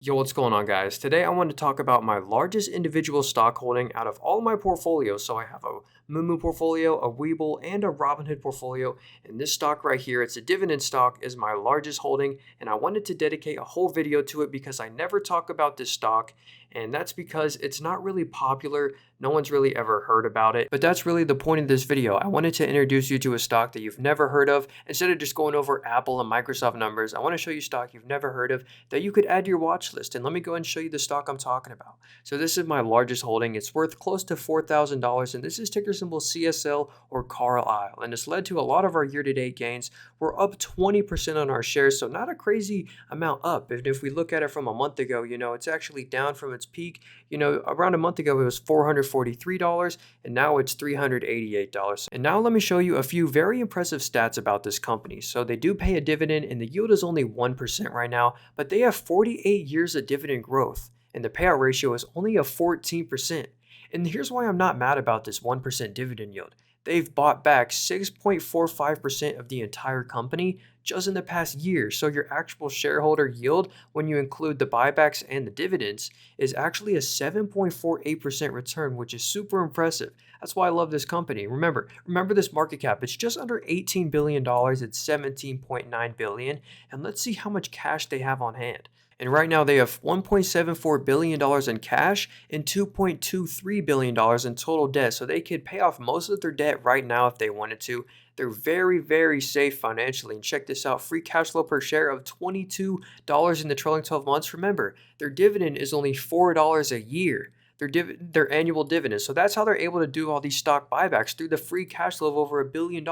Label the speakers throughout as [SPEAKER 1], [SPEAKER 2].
[SPEAKER 1] Yo, what's going on, guys? Today I want to talk about my largest individual stock holding out of all my portfolios. So I have a Moo portfolio, a Weeble, and a Robinhood portfolio. And this stock right here, it's a dividend stock, is my largest holding. And I wanted to dedicate a whole video to it because I never talk about this stock. And that's because it's not really popular. No one's really ever heard about it. But that's really the point of this video. I wanted to introduce you to a stock that you've never heard of. Instead of just going over Apple and Microsoft numbers, I want to show you stock you've never heard of that you could add to your watch list. And let me go ahead and show you the stock I'm talking about. So this is my largest holding. It's worth close to $4,000, and this is ticker symbol CSL or Carlisle. And it's led to a lot of our year-to-date gains. We're up 20% on our shares, so not a crazy amount up. And if we look at it from a month ago, it's actually down from its peak. Around a month ago, it was $443, and now it's $388. And now let me show you a few very impressive stats about this company. So they do pay a dividend, and the yield is only 1% right now, but they have 48 years of dividend growth, and the payout ratio is only a 14%. And here's why I'm not mad about this 1% dividend yield. They've bought back 6.45% of the entire company just in the past year. So your actual shareholder yield, when you include the buybacks and the dividends, is actually a 7.48% return, which is super impressive. That's why I love this company. Remember this market cap. It's just under $18 billion. It's $17.9 billion. And let's see how much cash they have on hand. And right now they have $1.74 billion in cash and $2.23 billion in total debt. So they could pay off most of their debt right now if they wanted to. They're very, very safe financially. And check this out, free cash flow per share of $22 in the trailing 12 months. Remember, their dividend is only $4 a year. Their annual dividend. So that's how they're able to do all these stock buybacks, through the free cash flow of over $1 billion.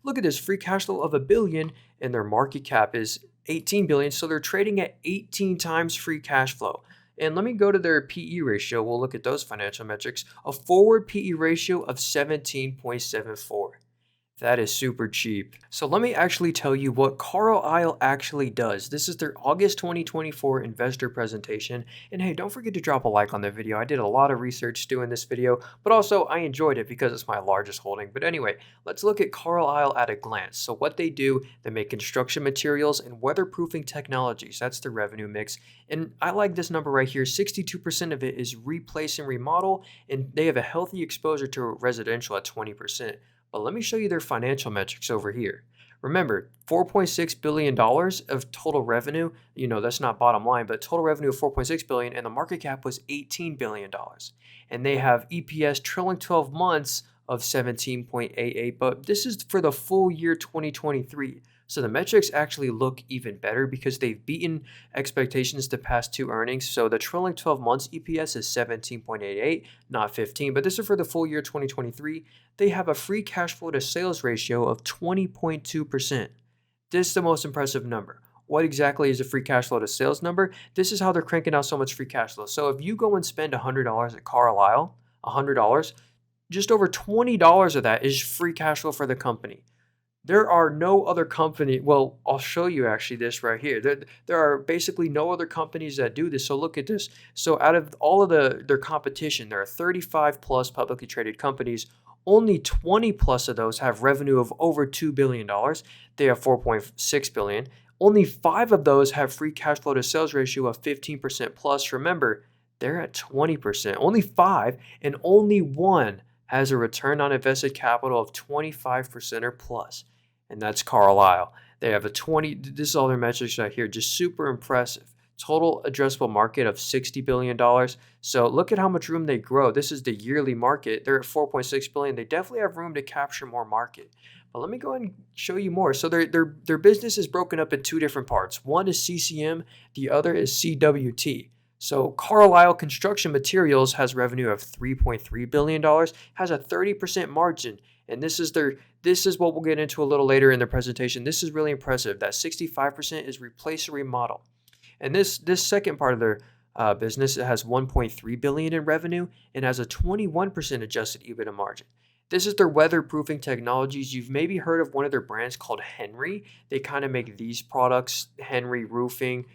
[SPEAKER 1] Look at this, free cash flow of $1 billion, and their market cap is 18 billion. So they're trading at 18 times free cash flow. And let me go to their PE ratio. We'll look at those financial metrics. A forward PE ratio of 17.74. That is super cheap. So let me actually tell you what Carlisle actually does. This is their August 2024 investor presentation. And hey, don't forget to drop a like on the video. I did a lot of research doing this video, but also I enjoyed it because it's my largest holding. But anyway, let's look at Carlisle at a glance. So what they do, they make construction materials and weatherproofing technologies. That's the revenue mix. And I like this number right here. 62% of it is replace and remodel, and they have a healthy exposure to residential at 20%. But let me show you their financial metrics over here. Remember, $4.6 billion of total revenue, that's not bottom line, but total revenue of $4.6 billion, and the market cap was $18 billion. And they have EPS trailing 12 months of 17.88, but this is for the full year 2023. So the metrics actually look even better because they've beaten expectations the past two earnings. So the trailing 12 months EPS is 17.88, not 15, but this is for the full year 2023. They have a free cash flow to sales ratio of 20.2%. This is the most impressive number. What exactly is a free cash flow to sales number? This is how they're cranking out so much free cash flow. So if you go and spend $100 at Carlisle, $100, just over $20 of that is free cash flow for the company. There are no other company. Well, I'll show you actually this right here. There are basically no other companies that do this. So look at this. So out of all of their competition, there are 35 plus publicly traded companies. Only 20 plus of those have revenue of over $2 billion. They have $4.6 billion. Only 5 of those have free cash flow to sales ratio of 15% plus. Remember, they're at 20%. Only 5, and only 1 has a return on invested capital of 25% or plus. And that's Carlisle. They have this is all their metrics right here, just super impressive. Total addressable market of $60 billion. So look at how much room they grow. This is the yearly market. They're at $4.6 billion. They definitely have room to capture more market. But let me go ahead and show you more. So their business is broken up in 2 different parts. One is CCM, the other is CWT. So Carlisle Construction Materials has revenue of $3.3 billion, has a 30% margin. And this is what we'll get into a little later in the presentation. This is really impressive. That 65% is replace or remodel. And this second part of their business, it has $1.3 billion in revenue and has a 21% adjusted EBITDA margin. This is their weatherproofing technologies. You've maybe heard of one of their brands called Henry. They kind of make these products, Henry Roofing,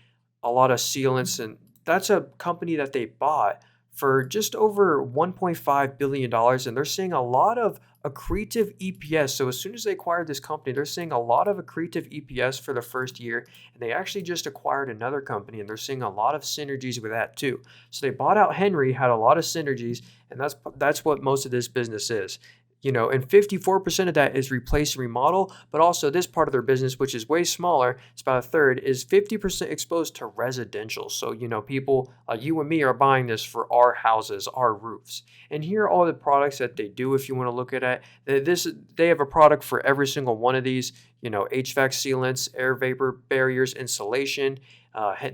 [SPEAKER 1] a lot of sealants, and that's a company that they bought for just over $1.5 billion, and they're seeing a lot of accretive EPS. So as soon as they acquired this company, they're seeing a lot of accretive EPS for the first year. And they actually just acquired another company and they're seeing a lot of synergies with that too. So they bought out Henry, had a lot of synergies, and that's what most of this business is. And 54% of that is replace and remodel, but also this part of their business, which is way smaller, it's about a third, is 50% exposed to residential. So, people like you and me are buying this for our houses, our roofs. And here are all the products that they do if you want to look at it. They have a product for every single one of these, HVAC sealants, air vapor barriers, insulation.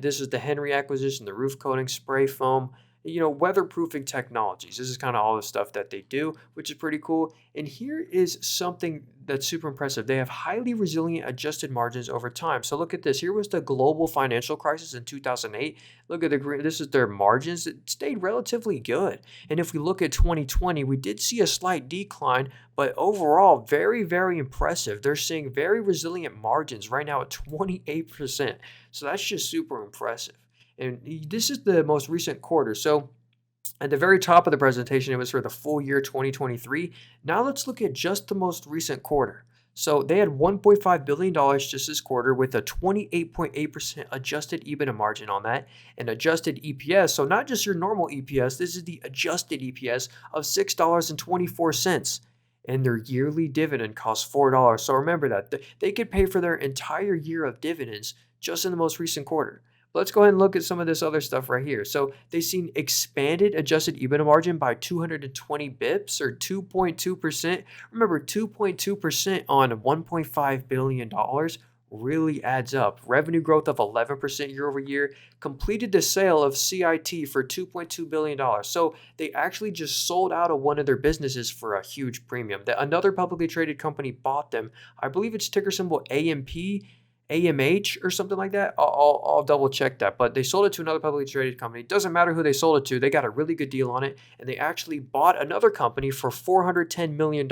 [SPEAKER 1] This is the Henry acquisition, the roof coating, spray foam, weatherproofing technologies. This is kind of all the stuff that they do, which is pretty cool. And here is something that's super impressive. They have highly resilient adjusted margins over time. So look at this. Here was the global financial crisis in 2008. Look at this is their margins. It stayed relatively good. And if we look at 2020, we did see a slight decline, but overall, very, very impressive. They're seeing very resilient margins right now at 28%. So that's just super impressive. And this is the most recent quarter. So at the very top of the presentation, it was for the full year 2023. Now let's look at just the most recent quarter. So they had $1.5 billion just this quarter with a 28.8% adjusted EBITDA margin on that and adjusted EPS. So not just your normal EPS, this is the adjusted EPS of $6.24. And their yearly dividend costs $4. So remember that. They could pay for their entire year of dividends just in the most recent quarter. Let's go ahead and look at some of this other stuff right here. So they've seen expanded adjusted EBITDA margin by 220 bips or 2.2%. Remember, 2.2% on $1.5 billion really adds up. Revenue growth of 11% year over year. Completed the sale of CIT for $2.2 billion. So they actually just sold out of one of their businesses for a huge premium. Another publicly traded company bought them. I believe it's ticker symbol AMH or something like that. I'll double check that. But they sold it to another publicly traded company. It doesn't matter who they sold it to. They got a really good deal on it. And they actually bought another company for $410 million.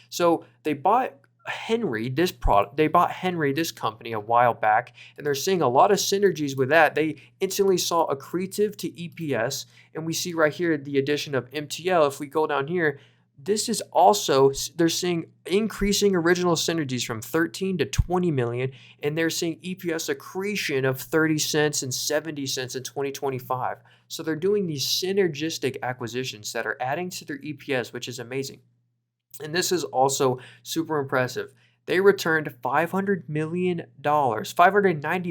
[SPEAKER 1] So they bought Henry, this company a while back, and they're seeing a lot of synergies with that. They instantly saw accretive to EPS. And we see right here the addition of MTL. If we go down here, this is also, they're seeing increasing original synergies from 13 to 20 million, and they're seeing EPS accretion of 30 cents and 70 cents in 2025. So they're doing these synergistic acquisitions that are adding to their EPS, which is amazing. And this is also super impressive. They returned $590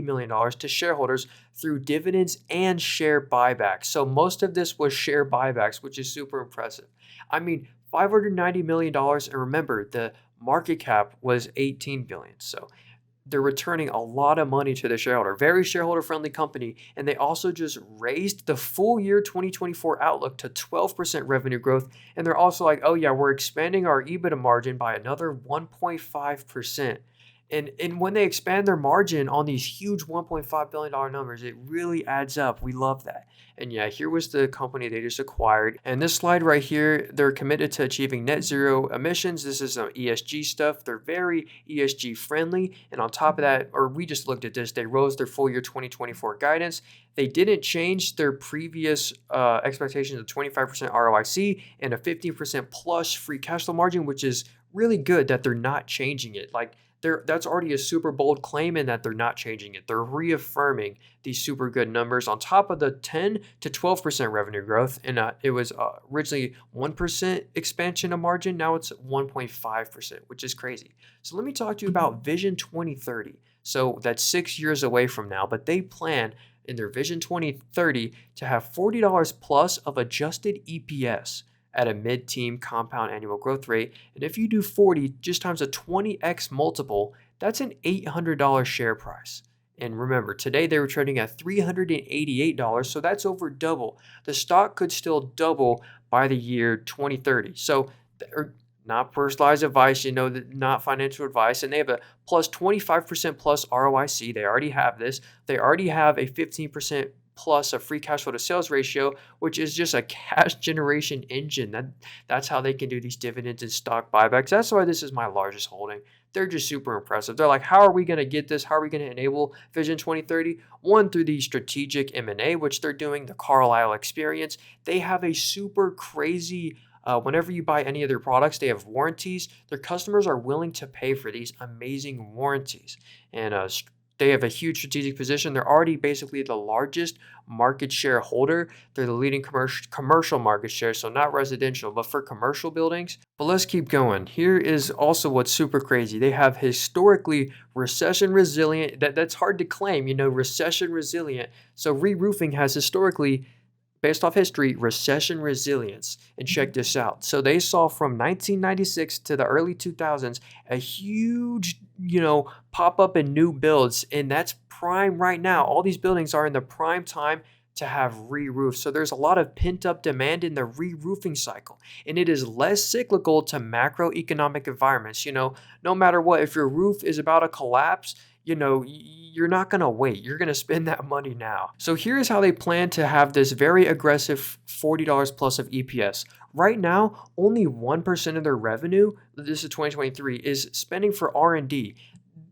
[SPEAKER 1] million to shareholders through dividends and share buybacks. So most of this was share buybacks, which is super impressive. I mean, $590 million, and remember, the market cap was $18 billion. So they're returning a lot of money to the shareholder. Very shareholder-friendly company, and they also just raised the full year 2024 outlook to 12% revenue growth, and they're also like, oh yeah, we're expanding our EBITDA margin by another 1.5%. And when they expand their margin on these huge $1.5 billion numbers, it really adds up. We love that. And yeah, here was the company they just acquired. And this slide right here, they're committed to achieving net zero emissions. This is some ESG stuff. They're very ESG friendly. And on top of that, or we just looked at this, they rose their full year 2024 guidance. They didn't change their previous expectations of 25% ROIC and a 15% plus free cash flow margin, which is really good that they're not changing it. That's already a super bold claim in that they're not changing it. They're reaffirming these super good numbers on top of the 10 to 12% revenue growth. And it was originally 1% expansion of margin. Now it's 1.5%, which is crazy. So let me talk to you about Vision 2030. So that's 6 years away from now, but they plan in their Vision 2030 to have $40 plus of adjusted EPS at a mid-teen compound annual growth rate. And if you do 40 just times a 20x multiple, that's an $800 share price. And remember, today they were trading at $388, so that's over double. The stock could still double by the year 2030. So not personalized advice, not financial advice. And they have a plus 25% plus ROIC. They already have this. They already have a 15% plus a free cash flow to sales ratio, which is just a cash generation engine. That's how they can do these dividends and stock buybacks. That's why this is my largest holding. They're just super impressive. They're like, how are we going to get this? How are we going to enable Vision 2030? One, through the strategic M&A, which they're doing, the Carlisle experience. They have a super crazy Whenever you buy any of their products, they have warranties. Their customers are willing to pay for these amazing warranties. And they have a huge strategic position. They're already basically the largest market share holder. They're the leading commercial market share, so not residential, but for commercial buildings. But let's keep going. Here is also what's super crazy. They have historically recession resilient. That's hard to claim, recession resilient. So re-roofing has historically, based off history, recession resilience. And check this out. So they saw from 1996 to the early 2000s a huge, pop up in new builds. And that's prime right now. All these buildings are in the prime time to have re-roofs. So there's a lot of pent up demand in the re-roofing cycle. And it is less cyclical to macroeconomic environments. No matter what, if your roof is about to collapse, you're not going to wait. You're going to spend that money now. So here's how they plan to have this very aggressive $40 plus of EPS. Right now, only 1% of their revenue, this is 2023, is spending for R&D.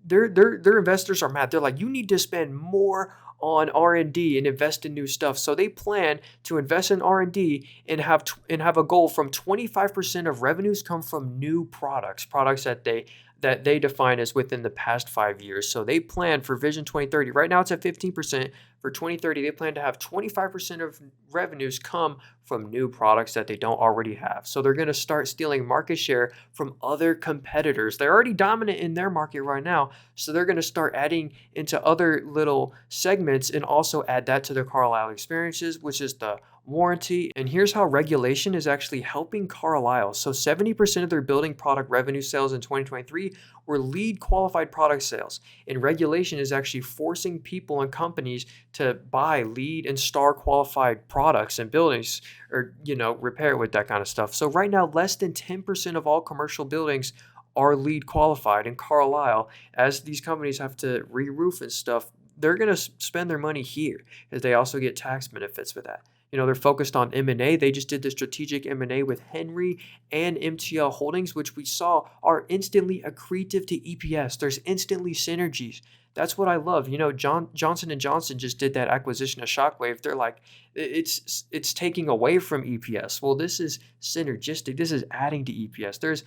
[SPEAKER 1] Their investors are mad. They're like, you need to spend more on R&D and invest in new stuff. So they plan to invest in R&D and have a goal from 25% of revenues come from new products that they define as within the past 5 years. So they plan for Vision 2030. Right now it's at 15%. For 2030, they plan to have 25% of revenues come from new products that they don't already have. So they're going to start stealing market share from other competitors. They're already dominant in their market right now. So they're going to start adding into other little segments and also add that to their Carlisle experiences, which is the warranty. And here's how regulation is actually helping Carlisle. So 70% of their building product revenue sales in 2023 were LEED qualified product sales. And regulation is actually forcing people and companies to buy LEED and STAR qualified products and buildings, or, repair with that kind of stuff. So right now, less than 10% of all commercial buildings are LEED qualified. In Carlisle, as these companies have to re-roof and stuff, they're going to spend their money here, as they also get tax benefits with that. They're focused on M&A. They just did the strategic M&A with Henry and MTL Holdings, which we saw are instantly accretive to EPS. There's instantly synergies. That's what I love. Johnson & Johnson just did that acquisition of Shockwave. They're like, it's taking away from EPS. Well, this is synergistic. This is adding to EPS.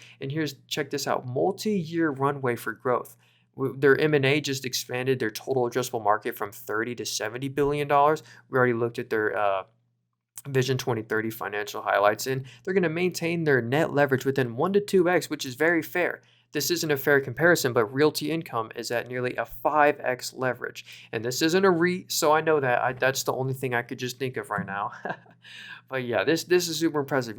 [SPEAKER 1] Check this out, multi-year runway for growth. Their M&A just expanded their total addressable market from $30 to $70 billion. We already looked at their Vision 2030 financial highlights, and they're going to maintain their net leverage within 1 to 2x, which is very fair. This isn't a fair comparison, but Realty Income is at nearly a 5x leverage. And this isn't a REIT, so I know that that's the only thing I could just think of right now. But yeah, this is super impressive.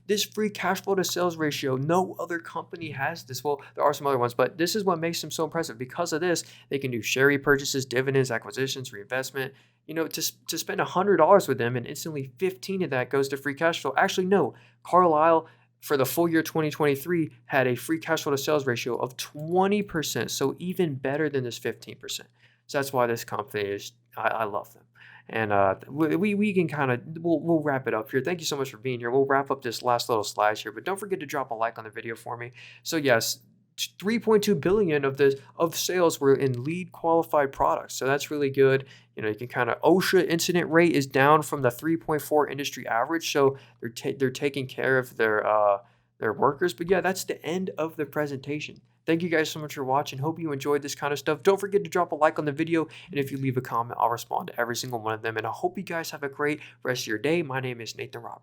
[SPEAKER 1] This free cash flow to sales ratio, no other company has this. Well, there are some other ones, but this is what makes them so impressive. Because of this, they can do share repurchases, dividends, acquisitions, reinvestment. To spend $100 with them and instantly 15 of that goes to free cash flow. Actually, no. Carlisle, for the full year 2023, had a free cash flow to sales ratio of 20%, so even better than this 15%. So that's why this company is, I love them. And we can we'll wrap it up here. Thank you so much for being here. We'll wrap up this last little slides here, but don't forget to drop a like on the video for me. So yes, 3.2 billion of sales were in LEED qualified products. So that's really good. You can OSHA incident rate is down from the 3.4 industry average. So they're taking care of their workers. But yeah, that's the end of the presentation. Thank you guys so much for watching. Hope you enjoyed this kind of stuff. Don't forget to drop a like on the video. And if you leave a comment, I'll respond to every single one of them. And I hope you guys have a great rest of your day. My name is Nathan Robert.